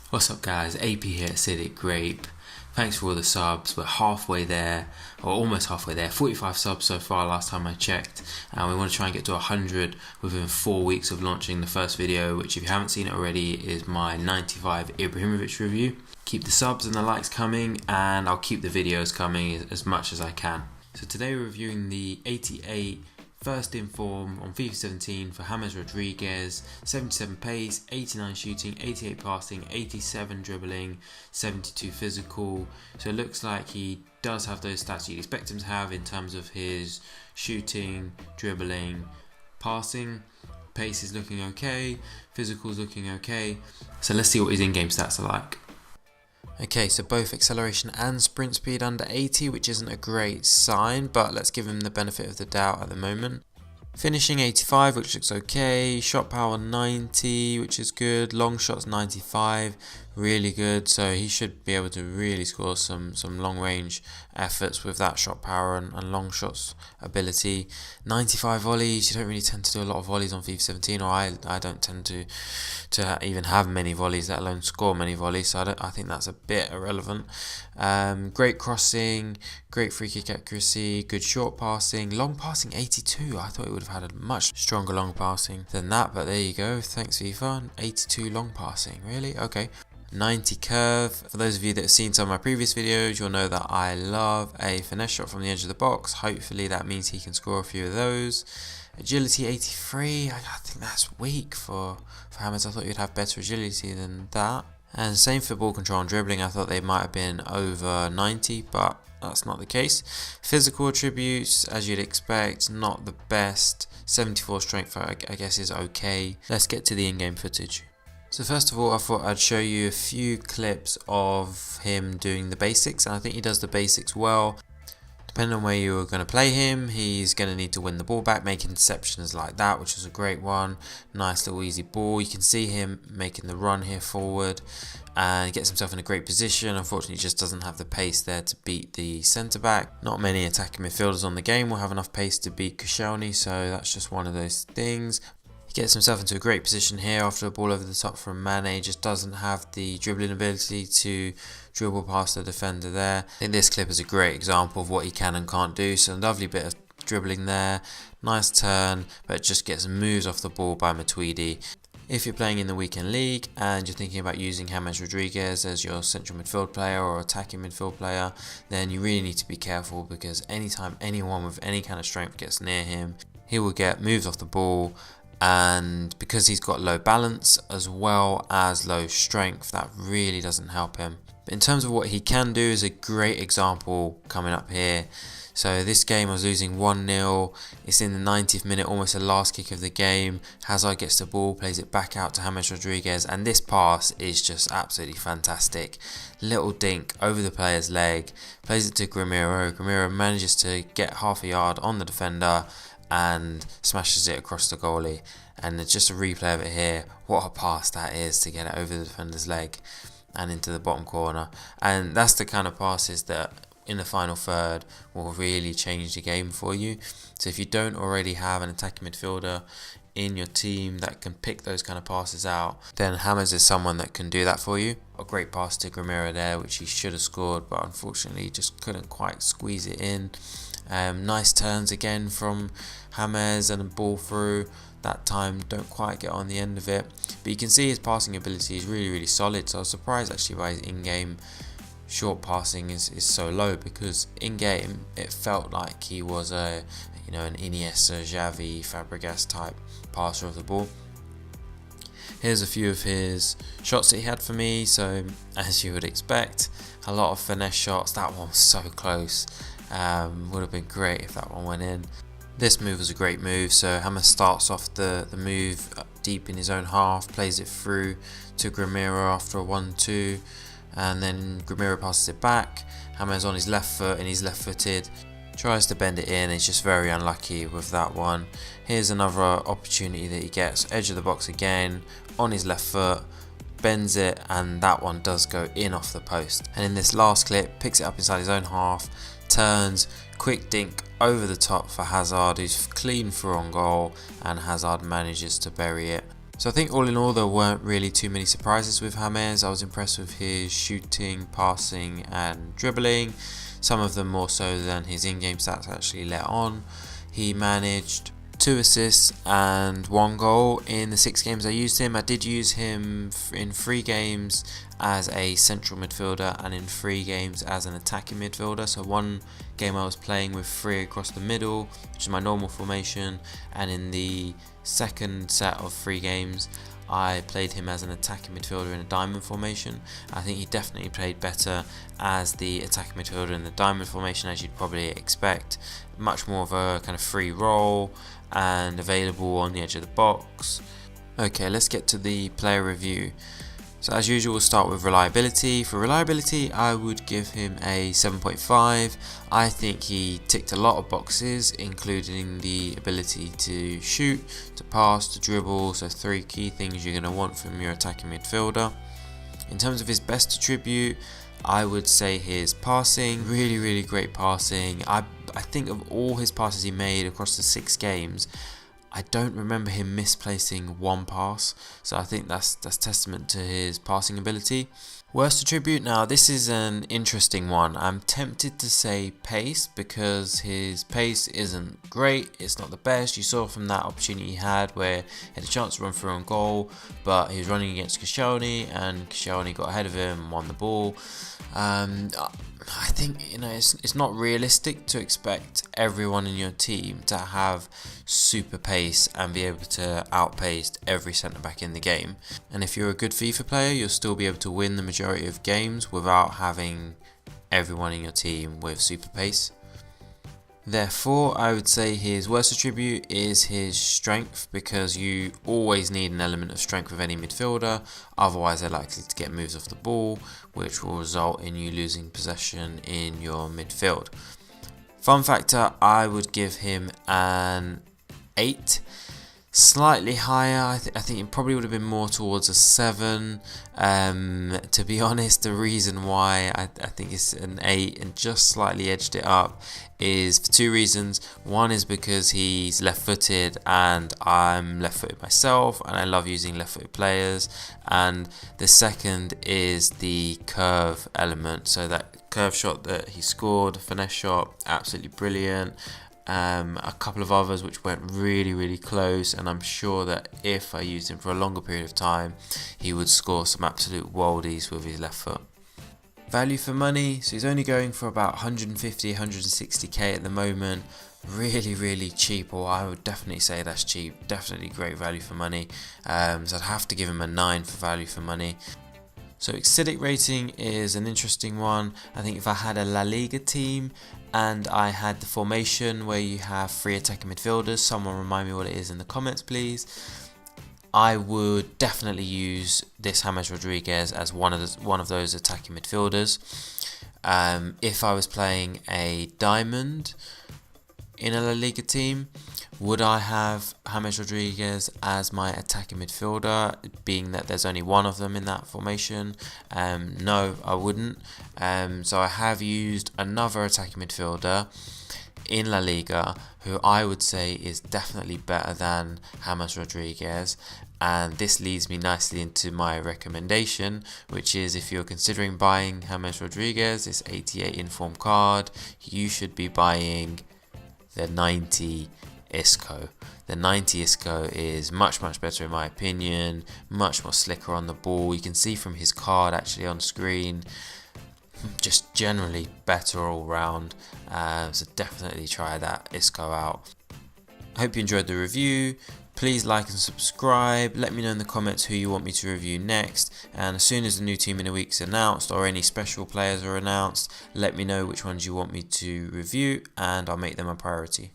What's up guys, AP here at AcidicAP. Thanks for all the subs, we're halfway there, or almost halfway there, 45 subs so far last time I checked, and we want to try and get to 100 within 4 weeks of launching the first video, which if you haven't seen it already is my 95 Ibrahimovic review. Keep the subs and the likes coming, and I'll keep the videos coming as much as I can. So today we're reviewing the 88 first in form on FIFA 17 for James Rodriguez. 77 pace, 89 shooting, 88 passing, 87 dribbling, 72 physical. So it looks like he does have those stats you'd expect him to have in terms of his shooting, dribbling, passing. Pace is looking okay, physical is looking okay. So let's see what his in-game stats are like. Okay, so both acceleration and sprint speed under 80, which isn't a great sign, but let's give him the benefit of the doubt at the moment. Finishing 85, which looks okay. Shot power 90, which is good. Long shots 95, really good. So he should be able to really score some long range efforts with that shot power and long shots ability. 95 volleys. You don't really tend to do a lot of volleys on FIFA 17, or I don't tend to even have many volleys, let alone score many volleys. So I think that's a bit irrelevant. Great crossing, great free kick accuracy, good short passing, long passing 82. I thought it would have had a much stronger long passing than that, but there you go. Thanks FIFA. 82 long passing, really? Okay. 90 curve. For those of you that have seen some of my previous videos, you'll know that I love a finesse shot from the edge of the box. Hopefully that means he can score a few of those. Agility 83. I think that's weak for James. I thought you'd have better agility than that. And same for ball control and dribbling. I thought they might have been over 90, but that's not the case. Physical attributes, as you'd expect, not the best. 74 strength, I guess, is okay. Let's get to the in-game footage. So first of all, I thought I'd show you a few clips of him doing the basics, and I think he does the basics well. Depending on where you're going to play him, he's going to need to win the ball back, make interceptions like that, which is a great one. Nice little easy ball. You can see him making the run here forward and gets himself in a great position. Unfortunately, he just doesn't have the pace there to beat the centre-back. Not many attacking midfielders on the game will have enough pace to beat Koscielny, so that's just one of those things. He gets himself into a great position here after a ball over the top from Mane. Just doesn't have the dribbling ability to dribble past the defender there. I think this clip is a great example of what he can and can't do. So a lovely bit of dribbling there, nice turn, but just gets moves off the ball by Matuidi. If you're playing in the weekend league and you're thinking about using James Rodriguez as your central midfield player or attacking midfield player, then you really need to be careful, because anytime anyone with any kind of strength gets near him, he will get moves off the ball. And because he's got low balance as well as low strength, that really doesn't help him. But in terms of what he can do, is a great example coming up here. So this game I was losing 1-0. It's in the 90th minute, almost the last kick of the game. Hazard gets the ball, plays it back out to James Rodriguez, and this pass is just absolutely fantastic. Little dink over the player's leg, plays it to Grimiro. Grimiro manages to get half a yard on the defender and smashes it across the goalie. And it's just a replay of it here. What a pass that is to get it over the defender's leg and into the bottom corner. And that's the kind of passes that in the final third will really change the game for you. So if you don't already have an attacking midfielder in your team that can pick those kind of passes out, then James is someone that can do that for you. A great pass to Grimiro there, which he should have scored, but unfortunately just couldn't quite squeeze it in. Nice turns again from James and a ball through. That time don't quite get on the end of it, but you can see his passing ability is really solid. So I was surprised actually by his in-game short passing is so low, because in-game it felt like he was an Iniesta, Xavi, Fabregas type passer of the ball. Here's a few of his shots that he had for me. So as you would expect, a lot of finesse shots. That one was so close. Would have been great if that one went in. This move was a great move. So James starts off the move deep in his own half, plays it through to Grimiro after a 1-2, and then Grimiro passes it back. James on his left foot, and he's left footed, tries to bend it in. He's just very unlucky with that one. Here's another opportunity that he gets, edge of the box again, on his left foot, bends it, and that one does go in off the post. And in this last clip, picks it up inside his own half, turns, quick dink over the top for Hazard, who's clean through on goal, and Hazard manages to bury it. So I think all in all there weren't really too many surprises with James. I was impressed with his shooting, passing and dribbling, some of them more so than his in-game stats actually let on. He managed 2 assists and 1 goal in the 6 games I used him. I did use him in 3 games as a central midfielder and in 3 games as an attacking midfielder. So one game I was playing with 3 across the middle, which is my normal formation, and in the second set of 3 games I played him as an attacking midfielder in a diamond formation. I think he definitely played better as the attacking midfielder in the diamond formation, as you'd probably expect. Much more of a kind of free role and available on the edge of the box. Okay, let's get to the player review. So as usual, we'll start with reliability. For reliability, I would give him a 7.5. I think he ticked a lot of boxes, including the ability to shoot, to pass, to dribble, so 3 key things you're going to want from your attacking midfielder. In terms of his best attribute, I would say his passing, really great passing. I think of all his passes he made across the 6 games, I don't remember him misplacing 1 pass, so I think that's testament to his passing ability. Worst attribute, now this is an interesting one. I'm tempted to say pace because his pace isn't great, it's not the best. You saw from that opportunity he had where he had a chance to run through on goal, but he was running against Koscielny and Koscielny got ahead of him and won the ball. I think it's not realistic to expect everyone in your team to have super pace and be able to outpace every centre back in the game. And if you're a good FIFA player, you'll still be able to win the majority of games without having everyone in your team with super pace. Therefore, I would say his worst attribute is his strength, because you always need an element of strength with any midfielder, otherwise they're likely to get moves off the ball, which will result in you losing possession in your midfield. Fun factor, I would give him an 8. Slightly higher, I think it probably would have been more towards a 7. To be honest, the reason why I think it's an 8 and just slightly edged it up is for 2 reasons. One is because he's left-footed and I'm left-footed myself and I love using left-footed players, and the second is the curve element. So that curve shot that he scored, finesse shot, absolutely brilliant. A couple of others which went really close, and I'm sure that if I used him for a longer period of time he would score some absolute worldies with his left foot. Value for money, so he's only going for about 150, 160k at the moment. Really cheap, or I would definitely say that's cheap. Definitely great value for money. So I'd have to give him a 9 for value for money. So Acidic rating is an interesting one. I think if I had a La Liga team and I had the formation where you have 3 attacking midfielders, someone remind me what it is in the comments please, I would definitely use this James Rodriguez as one of those attacking midfielders. If I was playing a diamond in a La Liga team, would I have James Rodriguez as my attacking midfielder, being that there's only one of them in that formation? No, I wouldn't. So I have used another attacking midfielder in La Liga who I would say is definitely better than James Rodriguez, and this leads me nicely into my recommendation, which is if you're considering buying James Rodriguez, this 88 inform card, you should be buying the 90 Isco. The 90 Isco is much better in my opinion, much more slicker on the ball. You can see from his card actually on screen, just generally better all round. So definitely try that Isco out. I hope you enjoyed the review. Please like and subscribe. Let me know in the comments who you want me to review next, and as soon as the new team in a week's announced or any special players are announced, let me know which ones you want me to review and I'll make them a priority.